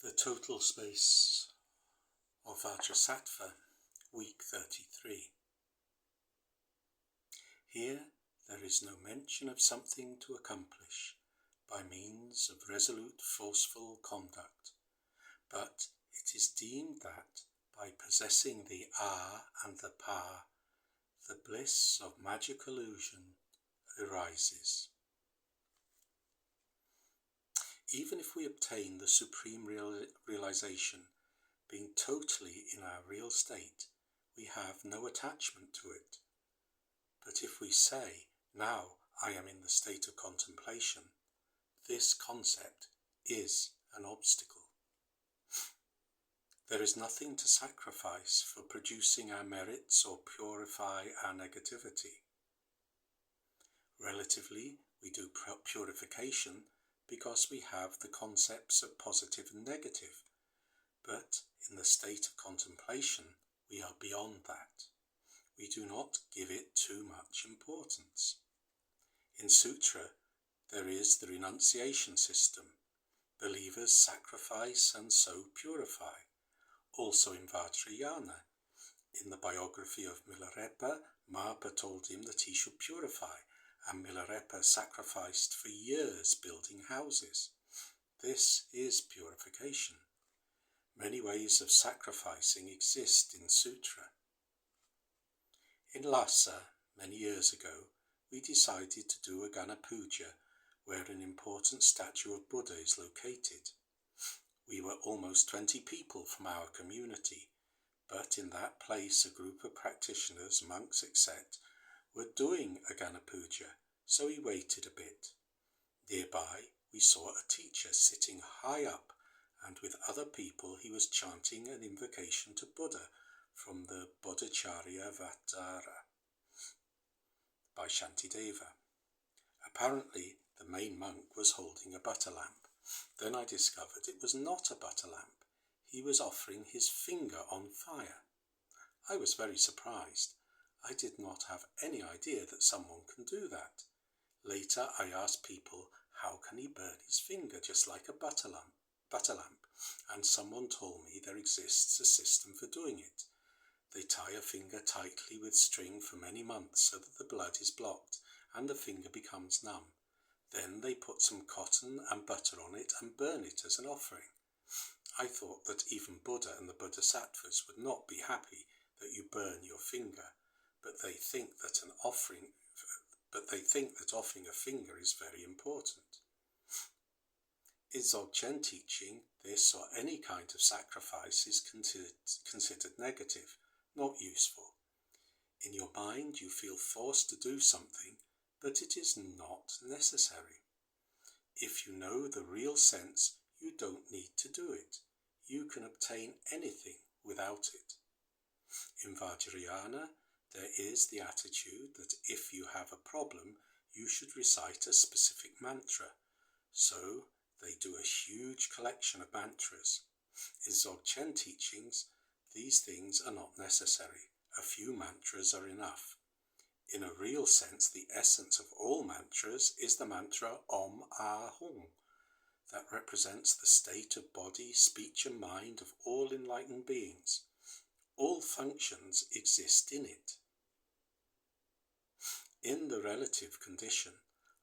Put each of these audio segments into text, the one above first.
The total space of Vajrasattva, week 33. Here there is no mention of something to accomplish by means of resolute, forceful conduct, but it is deemed that by possessing the A and the Pa, the bliss of magic illusion arises. Even if we obtain the supreme realization, being totally in our real state, we have no attachment to it. But if we say, now I am in the state of contemplation, this concept is an obstacle. There is nothing to sacrifice for producing our merits or purify our negativity. Relatively, we do purification because we have the concepts of positive and negative, but in the state of contemplation we are beyond that. We do not give it too much importance. In Sutra there is the renunciation system. Believers sacrifice and so purify. Also in Vajrayana, in the biography of Milarepa, Marpa told him that he should purify, and Milarepa sacrificed for years building houses. This is purification. Many ways of sacrificing exist in Sutra. In Lhasa, many years ago, we decided to do a Gana Puja where an important statue of Buddha is located. We were almost 20 people from our community, but in that place a group of practitioners, monks etc., were doing a Gana Puja, so we waited a bit. Nearby we saw a teacher sitting high up, and with other people he was chanting an invocation to Buddha from the Bodhacharya Vatara by Shantideva. Apparently the main monk was holding a butter lamp. Then I discovered it was not a butter lamp. He was offering his finger on fire. I was very surprised. I did not have any idea that someone can do that. Later I asked people, how can he burn his finger just like a butter lamp, and someone told me there exists a system for doing it. They tie a finger tightly with string for many months so that the blood is blocked and the finger becomes numb. Then they put some cotton and butter on it and burn it as an offering. I thought that even Buddha and the Bodhisattvas would not be happy that you burn your finger, but they think that offering a finger is very important. In Dzogchen teaching, this or any kind of sacrifice is considered negative, not useful. In your mind you feel forced to do something, but it is not necessary. If you know the real sense, you don't need to do it. You can obtain anything without it. In Vajrayana, there is the attitude that if you have a problem, you should recite a specific mantra. So they do a huge collection of mantras. In Dzogchen teachings, these things are not necessary. A few mantras are enough. In a real sense, the essence of all mantras is the mantra Om Ahung, that represents the state of body, speech and mind of all enlightened beings. All functions exist in it. In the relative condition,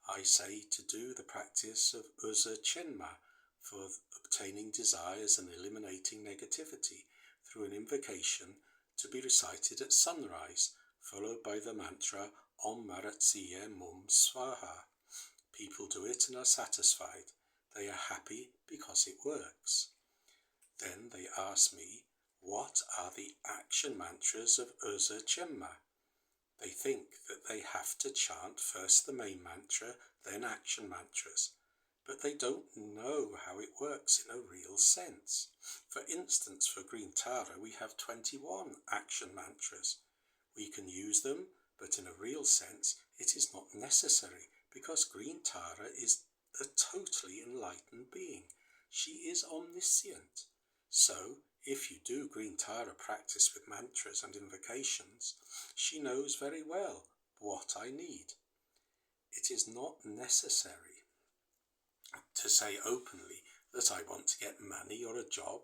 I say to do the practice of Uza Chenma for obtaining desires and eliminating negativity through an invocation to be recited at sunrise, followed by the mantra Om Maratsiye Mum Swaha. People do it and are satisfied. They are happy because it works. Then they ask me, what are the action mantras of Uza Chenma? They think that they have to chant first the main mantra, then action mantras, but they don't know how it works in a real sense. For instance, for Green Tara we have 21 action mantras. We can use them, but in a real sense it is not necessary, because Green Tara is a totally enlightened being. She is omniscient. So, if you do Green Tara practice with mantras and invocations, she knows very well what I need. It is not necessary to say openly that I want to get money or a job.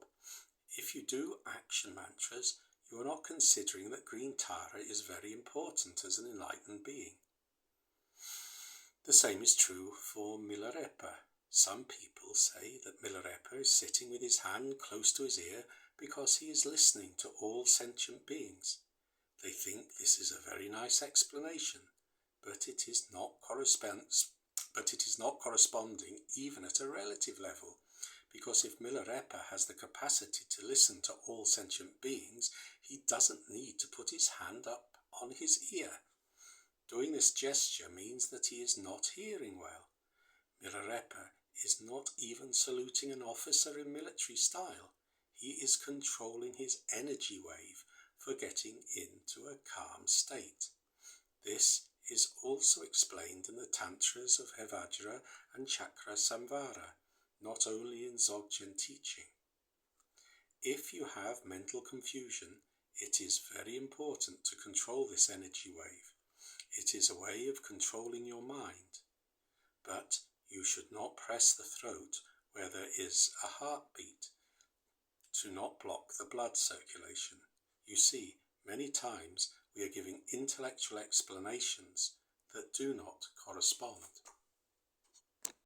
If you do action mantras, you are not considering that green Tara is very important as an enlightened being. The same is true for Milarepa. Some people say that Milarepa is sitting with his hand close to his ear because he is listening to all sentient beings. They think this is a very nice explanation, but it is not corresponding even at a relative level, because if Milarepa has the capacity to listen to all sentient beings, he doesn't need to put his hand up on his ear. Doing this gesture means that he is not hearing well. Milarepa is not even saluting an officer in military style. He is controlling his energy wave for getting into a calm state. This is also explained in the Tantras of Vajra and Chakra Samvara, not only in Dzogchen teaching. If you have mental confusion, it is very important to control this energy wave. It is a way of controlling your mind. But you should not press the throat where there is a heartbeat to not block the blood circulation. You see, many times we are giving intellectual explanations that do not correspond.